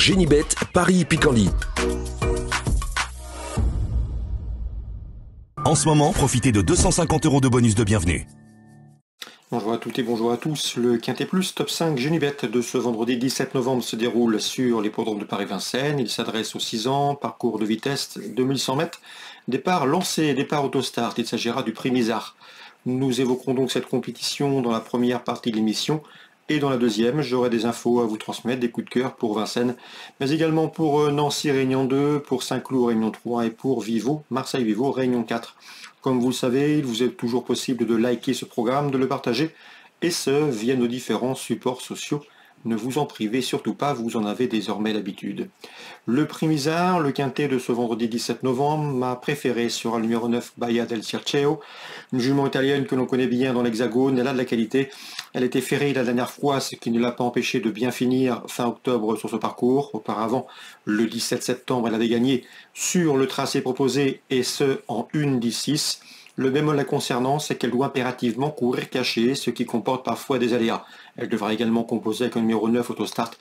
Génibet, Paris-Picardie. En ce moment, profitez de 250 € de bonus de bienvenue. Bonjour à toutes et bonjour à tous. Le Quintet Plus Top 5 Génibet de ce vendredi 17 novembre se déroule sur l'hippodrome de Paris-Vincennes. Il s'adresse aux 6 ans, parcours de vitesse 2100 mètres, départ lancé, départ autostart. Il s'agira du prix Misard. Nous évoquerons donc cette compétition dans la première partie de l'émission. Et dans la deuxième, j'aurai des infos à vous transmettre, des coups de cœur pour Vincennes, mais également pour Nancy Réunion 2, pour Saint-Cloud Réunion 3 et pour Vivo, Marseille-Vivo Réunion 4. Comme vous le savez, il vous est toujours possible de liker ce programme, de le partager, et ce, via nos différents supports sociaux. Ne vous en privez surtout pas, vous en avez désormais l'habitude. Le prix Misard, le quintet de ce vendredi 17 novembre, ma préférée sera le numéro 9, Baia del Circeo, une jument italienne que l'on connaît bien dans l'Hexagone. Elle a de la qualité. Elle était ferrée la dernière fois, ce qui ne l'a pas empêché de bien finir fin octobre sur ce parcours. Auparavant, le 17 septembre, elle avait gagné sur le tracé proposé, et ce, en 1-10-6. Le bémol la concernant, c'est qu'elle doit impérativement courir cachée, ce qui comporte parfois des aléas. Elle devra également composer avec un numéro 9 autostart.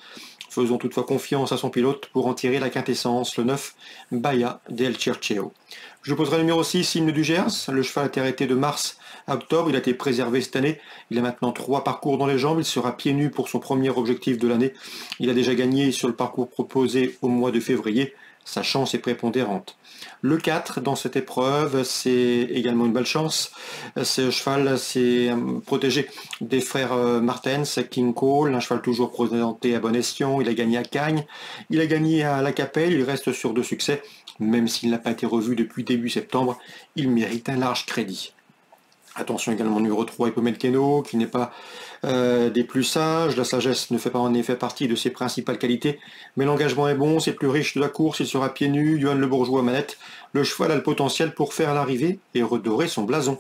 Faisons toutefois confiance à son pilote pour en tirer la quintessence, le 9, Baia del Circeo. Je poserai le numéro 6, Hymne du Gers. Le cheval a été arrêté de mars à octobre, il a été préservé cette année. Il a maintenant 3 parcours dans les jambes, il sera pieds nus pour son premier objectif de l'année. Il a déjà gagné sur le parcours proposé au mois de février. Sa chance est prépondérante. Le 4 dans cette épreuve, c'est également une belle chance. Ce cheval s'est protégé des frères Martens, King Cole, un cheval toujours présenté à bon escient. Il a gagné à Cagnes, il a gagné à La Capelle, il reste sur 2 succès. Même s'il n'a pas été revu depuis début septembre, il mérite un large crédit. Attention également numéro 3, Hippomène Keno, qui n'est pas des plus sages. La sagesse ne fait pas en effet partie de ses principales qualités, mais l'engagement est bon, c'est plus riche de la course, il sera pieds nus, Johan Le Bourgeois manette. Le cheval a le potentiel pour faire l'arrivée et redorer son blason.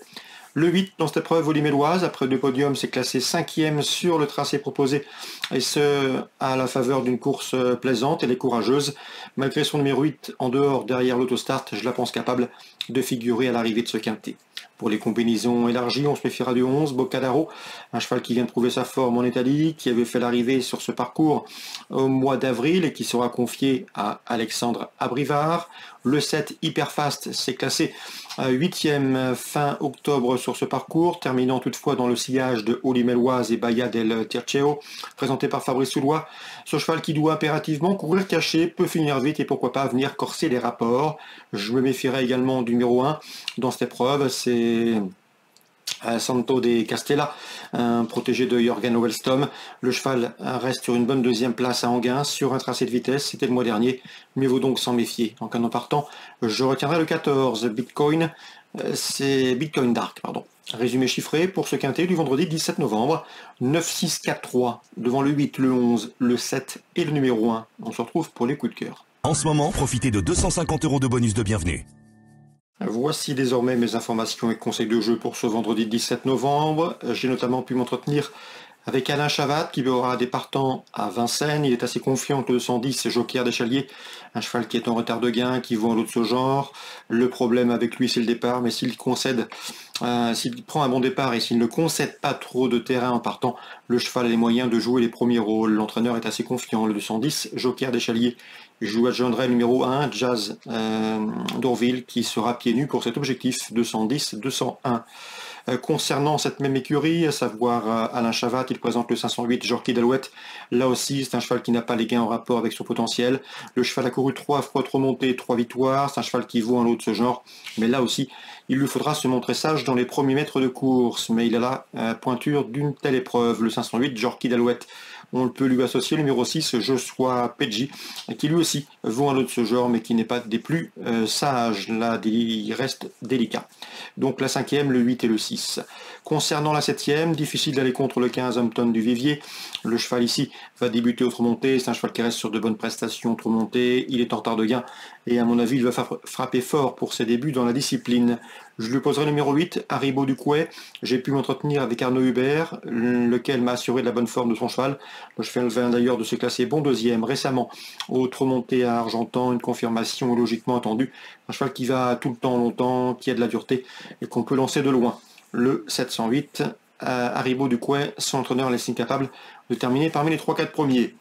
Le 8 dans cette épreuve, Oliméloise, après 2 podiums, s'est classé 5e sur le tracé proposé, et ce, à la faveur d'une course plaisante. Elle est courageuse. Malgré son numéro 8 en dehors, derrière l'autostart, je la pense capable de figurer à l'arrivée de ce quintet. Pour les combinaisons élargies, on se méfiera du 11, Boccadaro, un cheval qui vient de prouver sa forme en Italie, qui avait fait l'arrivée sur ce parcours au mois d'avril et qui sera confié à Alexandre Abrivard. Le 7, Hyperfast, s'est classé 8e fin octobre sur ce parcours, terminant toutefois dans le sillage de Oliméloise et Baia del Circeo, présenté par Fabrice Soulois. Ce cheval qui doit impérativement courir caché, peut finir vite et pourquoi pas venir corser les rapports. Je me méfierai également du numéro 1 dans cette épreuve, c'est Santo de Castella, un protégé de Jürgen Wellstom. Le cheval reste sur une bonne 2e place à Anguin sur un tracé de vitesse, c'était le mois dernier, mieux vaut donc s'en méfier. En cas d'en partant, je retiendrai le 14, Bitcoin, c'est Bitcoin Dark, pardon. Résumé chiffré pour ce quintet du vendredi 17 novembre, 9, 6, 4, 3, devant le 8, le 11, le 7 et le numéro 1. On se retrouve pour les coups de cœur. En ce moment, profitez de 250 € de bonus de bienvenue. Voici désormais mes informations et conseils de jeu pour ce vendredi 17 novembre. J'ai notamment pu m'entretenir avec Alain Chavat qui aura des partants à Vincennes. Il est assez confiant que le 110 Joker d'Échalier, un cheval qui est en retard de gain, qui vaut un lot de ce genre. Le problème avec lui c'est le départ, mais s'il concède, s'il prend un bon départ et s'il ne concède pas trop de terrain en partant, le cheval a les moyens de jouer les premiers rôles. L'entraîneur est assez confiant. Le 210 Joker d'Échalier joue à Gendray numéro 1, Jazz d'Orville, qui sera pieds nus pour cet objectif 210-201. Concernant cette même écurie, à savoir Alain Chavat, il présente le 508 Jorki d'Alouette. Là aussi, c'est un cheval qui n'a pas les gains en rapport avec son potentiel. Le cheval a couru 3 fois trop monté, 3 victoires. C'est un cheval qui vaut un lot de ce genre. Mais là aussi, il lui faudra se montrer sage dans les premiers mètres de course. Mais il a la pointure d'une telle épreuve. Le 508 Jorki d'Alouette. On peut lui associer le numéro 6, Joshua Pedji, qui lui aussi vaut un lot de ce genre, mais qui n'est pas des plus sages. Là, il reste délicat. Donc la 5e, le 8 et le 6. Concernant la 7e, difficile d'aller contre le 15 Hampton du Vivier. Le cheval ici va débuter autre montée. C'est un cheval qui reste sur de bonnes prestations autre montée. Il est en retard de gain et à mon avis, il va frapper fort pour ses débuts dans la discipline. Je lui poserai le numéro 8, Haribo Ducouet. J'ai pu m'entretenir avec Arnaud Hubert, lequel m'a assuré de la bonne forme de son cheval. Le cheval vient d'ailleurs de se classer bon 2e récemment. Autre montée à Argentan, une confirmation logiquement attendue. Un cheval qui va tout le temps longtemps, qui a de la dureté et qu'on peut lancer de loin. Le 708, Haribo Ducouet, son entraîneur laisse incapable de terminer parmi les 3-4 premiers.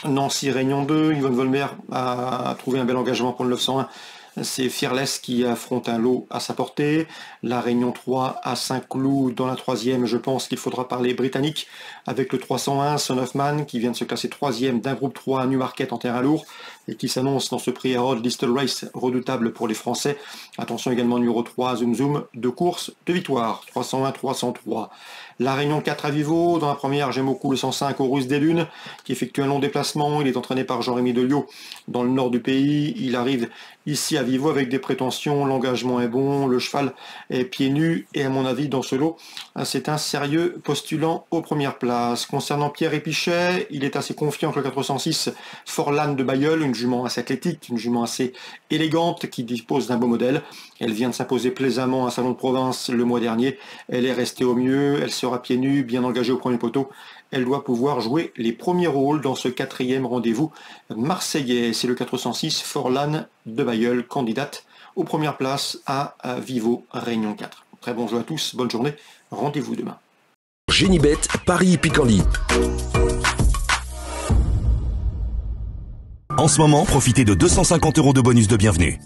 Nancy Réunion 2, Yvonne Volmer a trouvé un bel engagement pour le 901. C'est Fearless qui affronte un lot à sa portée. La Réunion 3 à Saint-Cloud dans la troisième, je pense qu'il faudra parler britannique avec le 301 Son of Man qui vient de se classer troisième d'un groupe 3 à Newmarket en terrain lourd et qui s'annonce dans ce prix Harold Listle Race redoutable pour les Français. Attention également numéro 3 Zoom Zoom, 2 courses, 2 victoires, 301-303. La Réunion 4 à Vivo, dans la première j'aime beaucoup le 105 au Russe des Lunes qui effectue un long déplacement, il est entraîné par Jean-Rémy Delio dans le nord du pays, il arrive ici à Vivo avec des prétentions, l'engagement est bon, le cheval est pieds nus et à mon avis dans ce lot c'est un sérieux postulant aux premières places. Concernant Pierre Épichet, il est assez confiant que le 406 Forlane de Bayeul, une jument assez athlétique, une jument assez élégante qui dispose d'un beau modèle. Elle vient de s'imposer plaisamment à Salon de Province le mois dernier, elle est restée au mieux, elle sera pieds nus, bien engagée au premier poteau. Elle doit pouvoir jouer les premiers rôles dans ce quatrième rendez-vous marseillais. C'est le 406 Forlane de Bayeul, candidate aux premières places à Vivo Réunion 4. Très bon jeu à tous, bonne journée, rendez-vous demain. Génibet, Paris Picardie. En ce moment, profitez de 250 € de bonus de bienvenue.